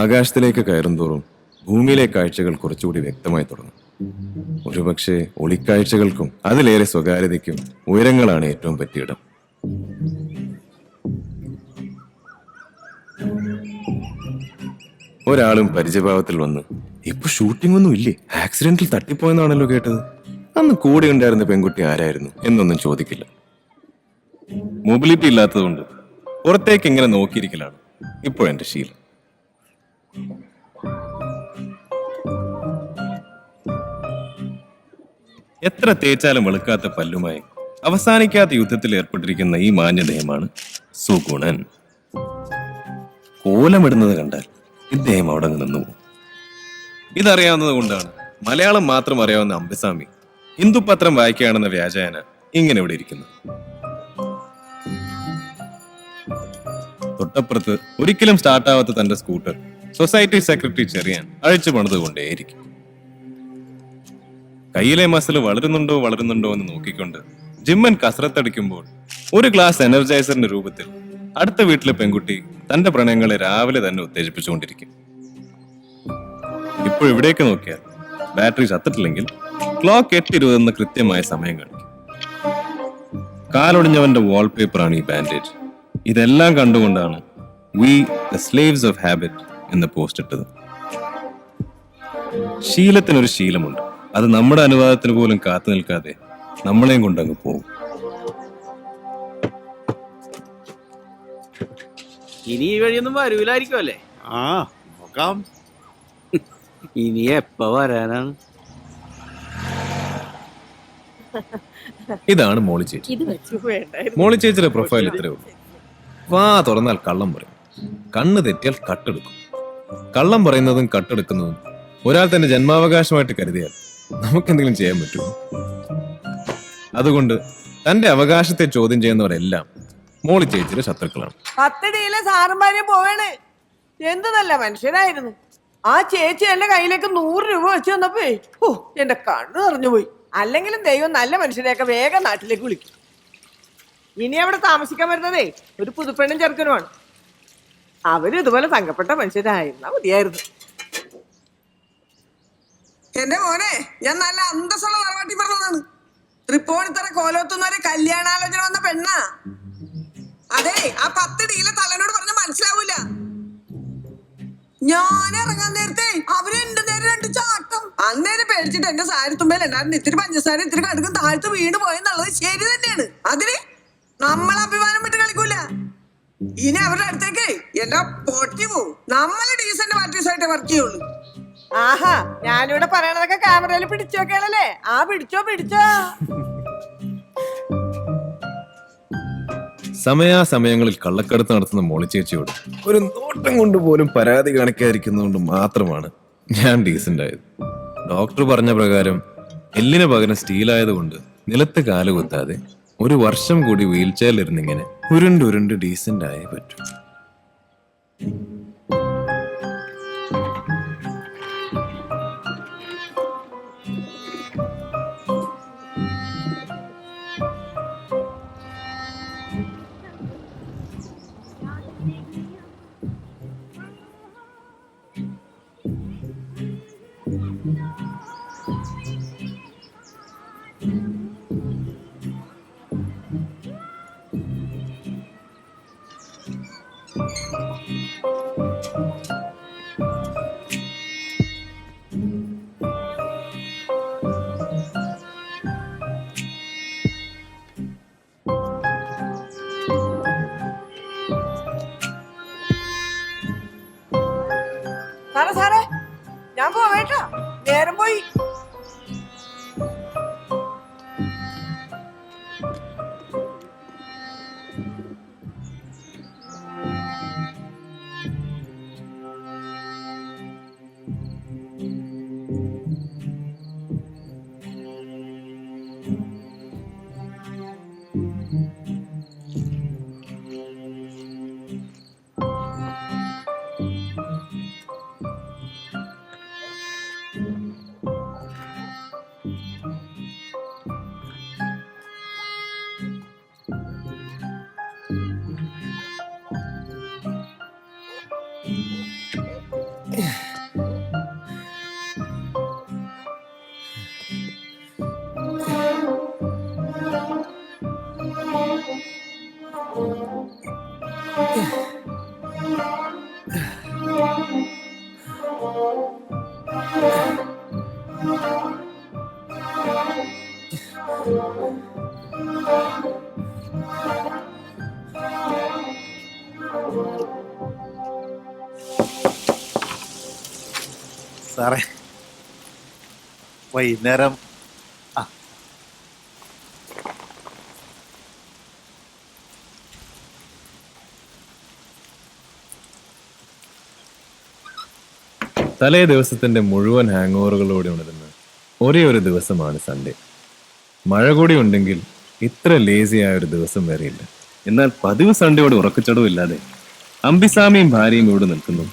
ആകാശത്തിലേക്ക് കയറുന്തോറും ഭൂമിയിലെ കാഴ്ചകൾ കുറച്ചുകൂടി വ്യക്തമായി തുടങ്ങും. ഒരുപക്ഷെ ഒളിക്കാഴ്ചകൾക്കും അതിലേറെ സ്വകാര്യതയ്ക്കും ഉയരങ്ങളാണ് ഏറ്റവും പറ്റിയിടം. ഒരാളും പരിചയഭാവത്തിൽ വന്ന്, ഇപ്പൊ ഷൂട്ടിംഗ് ഒന്നും ഇല്ലേ, ആക്സിഡന്റിൽ തട്ടിപ്പോയെന്നാണല്ലോ കേട്ടത്, അന്ന് കൂടെ ഉണ്ടായിരുന്ന പെൺകുട്ടി ആരായിരുന്നു എന്നൊന്നും ചോദിക്കില്ല. മൊബിലിറ്റി ഇല്ലാത്തതുകൊണ്ട് പുറത്തേക്ക് ഇങ്ങനെ നോക്കിയിരിക്കലാണ് ഇപ്പോൾ എന്റെ ശീലം. എത്ര തേച്ചാലും വെളുക്കാത്ത പല്ലുമായി അവസാനിക്കാത്ത യുദ്ധത്തിൽ ഏർപ്പെട്ടിരിക്കുന്ന ഈ മാന്യദേഹമാണ് സുഗുണൻ. കോലമിടുന്നത് കണ്ടാൽ ഇദ്ദേഹം അവിടെ നിന്നു പോകും. ഇതറിയാവുന്നത് കൊണ്ടാണ് മലയാളം മാത്രം അറിയാവുന്ന അമ്പസ്വാമി ഹിന്ദു പത്രം വായിക്കുകയാണെന്ന വ്യാജേന ഇങ്ങനെ ഇവിടെ ഇരിക്കുന്നത്. തൊട്ടപ്പുറത്ത് ഒരിക്കലും സ്റ്റാർട്ടാവാത്ത തന്റെ സ്കൂട്ടർ സൊസൈറ്റി സെക്രട്ടറി ചെറിയാൻ അഴിച്ചു പണിതുകൊണ്ടേയിരിക്കും. കയ്യിലെ മസിൽ വളരുന്നുണ്ടോ എന്ന് നോക്കിക്കൊണ്ട് ജിമ്മൻ കസരത്തടിക്കുമ്പോൾ ഒരു ഗ്ലാസ് എനർജൈസറിന്റെ രൂപത്തിൽ അടുത്ത വീട്ടിലെ പെൺകുട്ടി തന്റെ പ്രണയങ്ങളെ രാവിലെ തന്നെ ഉത്തേജിപ്പിച്ചുകൊണ്ടിരിക്കും. ഇപ്പോൾ ഇവിടേക്ക് നോക്കിയാൽ ബാറ്ററി ചത്തിട്ടില്ലെങ്കിൽ ക്ലോക്ക് 8:20 എന്ന കൃത്യമായ സമയം കാണിക്കും. കാലൊടിഞ്ഞവന്റെ വാൾപേപ്പറാണ് ഈ ബാൻഡേജ്. ഇതെല്ലാം കണ്ടുകൊണ്ടാണ് we the slaves of habit എന്ന് പോസ്റ്റ് ഇട്ടത്. ശീലത്തിനൊരു ശീലമുണ്ട്, അത് നമ്മുടെ അനുവാദത്തിന് പോലും കാത്തു നിൽക്കാതെ നമ്മളെയും കൊണ്ടങ്ങ് പോകും. ഇനി ഈ വഴിയൊന്നും വരൂലായിരിക്കും അല്ലേ? ആ നോക്കാം. ഇനി എപ്പ വരാനാണ്? ഇതാണ് മോളി ചേച്ചി. മോളി ചേച്ചിയുടെ പ്രൊഫൈൽ ഇത്രേ ഉള്ളൂ. വാ തുറന്നാൽ കള്ളം പറയും, കണ്ണ് തെറ്റിയാൽ കട്ടെടുക്കും. കള്ളം പറയുന്നതും കട്ടെടുക്കുന്നതും ഒരാൾ തന്നെ ജന്മാവകാശമായിട്ട് കരുതിയാൽ നമുക്കെന്തെങ്കിലും ചെയ്യാൻ പറ്റുമോ? അതുകൊണ്ട് തന്റെ അവകാശത്തെ ചോദ്യം ചെയ്യുന്നവരെല്ലാം മോളി ചേച്ചിയുടെ ശത്രുക്കളാണ്. 10 ഡീലെ സാറന്മാരെ പോവാണ്. എന്ത് നല്ല മനുഷ്യനായിരുന്നു. ആ ചേച്ചി എന്റെ കയ്യിലേക്ക് 100 രൂപ വെച്ച് തന്നപ്പോ എന്റെ കണ്ണ് നിറഞ്ഞു പോയി. അല്ലെങ്കിലും ദൈവം നല്ല മനുഷ്യരെയൊക്കെ വേഗം നാട്ടിലേക്ക് വിളിക്കും. ഇനി അവിടെ താമസിക്കാൻ വരുന്നതേ ഒരു പുതുപ്പെണ്ണും ചെറുക്കനുമാണ്. അവരും ഇതുപോലെ തങ്കപ്പെട്ട മനുഷ്യരായിരുന്നാ മതിയായിരുന്നു. എന്റെ മോനെ, ഞാൻ നല്ല അന്തസ്സുള്ള തറവാട്ടി പറഞ്ഞതാണ്. തൃപ്പൂണിത്തറ കോലോത്തുന്നവരെ കല്യാണാലോചന വന്ന പെണ്ണാ. അതെ, ആ 10 ഡീലെ തലനോട് പറഞ്ഞ മനസ്സിലാവൂല. ഞാൻ ഇറങ്ങാൻ നേരത്തെ അവര് എന്റെ നേരം 2 ചാട്ടം. അന്നേരം പേടിച്ചിട്ട് എന്റെ സാരിത്തുമ്പേൽ ഉണ്ടായിരുന്നു ഇത്തിരി പഞ്ചസാര ഇത്തിരി കടുക്കും താഴ്ത്ത് വീണ് പോയെന്നുള്ളത് ശരി തന്നെയാണ്. അതിന് നമ്മൾ അഭിമാനം വിട്ട് കളിക്കൂല. ഇനി അവരുടെ അടുത്തേക്ക് എന്റെ പൊട്ടി പോവും. നമ്മള് ഡീസന്റ് പാർട്ടീസായിട്ട് വർക്ക് ചെയ്യുള്ളൂ. ആഹാ, ഞാനിവിടെ പറയണതൊക്കെ ക്യാമറയിൽ പിടിച്ചു വെക്കണല്ലേ? ആ പിടിച്ചോ. സമയാസമയങ്ങളിൽ കള്ളക്കടത്ത് നടത്തുന്ന മോളി ചേച്ചിയോട് ഒരു നോട്ടം കൊണ്ട് പോലും പരാതി കാണിക്കാതിരിക്കുന്നതുകൊണ്ട് മാത്രമാണ് ഞാൻ ഡീസന്റ് ആയത്. ഡോക്ടർ പറഞ്ഞ പ്രകാരം എല്ലിന് പകരം സ്റ്റീലായതുകൊണ്ട് നിലത്ത് കാല് കുത്താതെ 1 വർഷം കൂടി വീൽ ചെയറിലിരുന്നിങ്ങനെ ഉരുണ്ട് ഡീസന്റ് ആയേ പറ്റൂ. സാറേ, ഞാൻ പോവേട്ടാ, നേരം പോയി. സാറേ വൈകുന്നേരം തലേ ദിവസത്തിന്റെ മുഴുവൻ ഹാങ് ഓവറുകളോടെ ഉണരുന്ന ഒരേ ഒരു ദിവസമാണ് സൺഡേ. മഴ കൂടി ഉണ്ടെങ്കിൽ ഇത്ര ലേസി ആയ ഒരു ദിവസം വരെയില്ല. എന്നാൽ പതിവ് സൺഡേയോട് ഉറക്കച്ചടവില്ലാതെ അമ്പിസാമിയും ഭാര്യയും ഇവിടെ നിൽക്കുന്നു.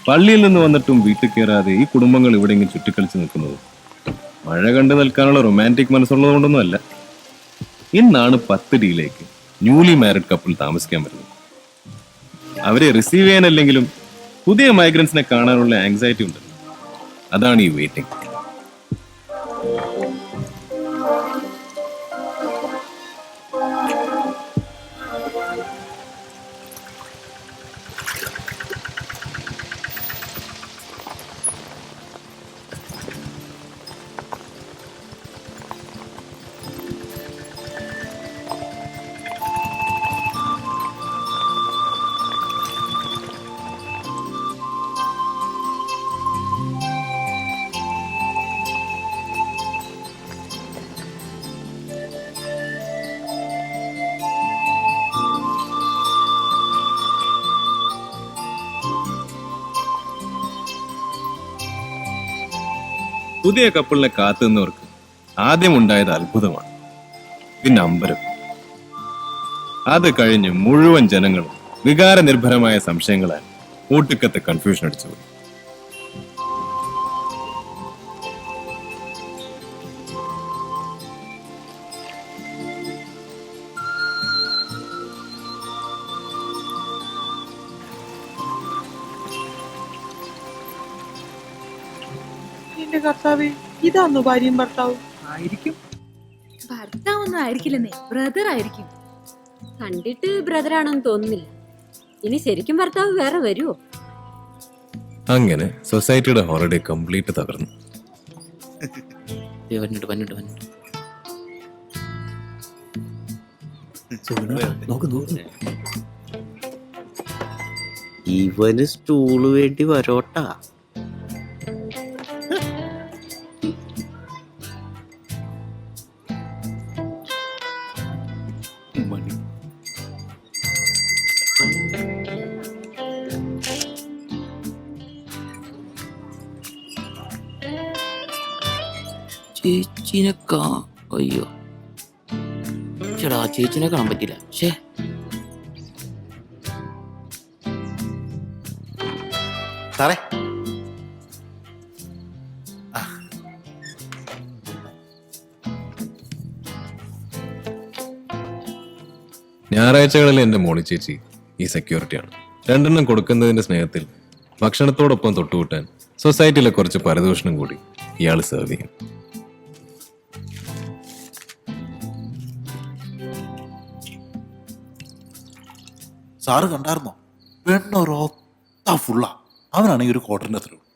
പള്ളിയിൽ നിന്ന് വന്നിട്ടും വീട്ടിൽ കയറാതെ ഈ കുടുംബങ്ങൾ ഇവിടെയെങ്കിലും ചുറ്റിക്കളിച്ച് നിൽക്കുന്നത് മഴ കണ്ടു നിൽക്കാനുള്ള റൊമാൻറ്റിക് മനസ്സുള്ളത് കൊണ്ടൊന്നുമല്ല. ഇന്നാണ് 10 ന്യൂലി മാരിഡ് കപ്പിൾ താമസിക്കാൻ വരുന്നത്. അവരെ റിസീവ് ചെയ്യാനല്ലെങ്കിലും പുതിയ മൈഗ്രൻസിനെ കാണാനുള്ള ആങ്സൈറ്റി ഉണ്ട്. അതാണ് ഈ വെയിറ്റിംഗ്. പുതിയ കപ്പിളിനെ കാത്തു നിന്നവർക്ക് ആദ്യം ഉണ്ടായത് അത്ഭുതമാണ്, പിന്നെ അമ്പരം. അത് കഴിഞ്ഞ് മുഴുവൻ ജനങ്ങളും വികാരനിർഭരമായ സംശയങ്ങളാൽ ഒടുക്കത്തെ കൺഫ്യൂഷൻ അടിച്ചുപോയി. എന്റെ കർത്താവേ, ഇതാന്നോ ഭാര്യയും ഭർത്താവും? ആയിരിക്കും. ഭർത്താവൊന്നും ആയിരിക്കില്ലെന്നേ, ബ്രദർ ആയിരിക്കും. കണ്ടിട്ട് ബ്രദറാണെന്ന് തോന്നുന്നില്ല. ഇനി ശരിക്കും ഭർത്താവ് വേറെ വരുമോ? അങ്ങനെ സൊസൈറ്റിയുടെ ഹോളിഡേ കംപ്ലീറ്റ് തകർന്നു. ഇവന് സ്റ്റൂള് വേണ്ടി വരോട്ടാ. ചേച്ചിനെ അയ്യോ ചേടാ, ചേച്ചിനെ കാണാൻ പറ്റില്ല. സാറേ ഞായറാഴ്ചകളിൽ എന്റെ മോളി ചേച്ചി ഈ സെക്യൂരിറ്റിയാണ്. 2 കൊടുക്കുന്നതിന്റെ സ്നേഹത്തിൽ ഭക്ഷണത്തോടൊപ്പം തൊട്ടുകൂട്ടാൻ സൊസൈറ്റിയിലെ കുറച്ച് പരദൂഷണം കൂടി ഇയാൾ സെർവ് ചെയ്യും. സാറ് കണ്ടായിരുന്നോ? പെണ്ണൊരൊത്ത ഫുള്ളാ. അവനാണെങ്കിൽ ഒരു ക്വാർട്ടറിന്റെ അത്രയും.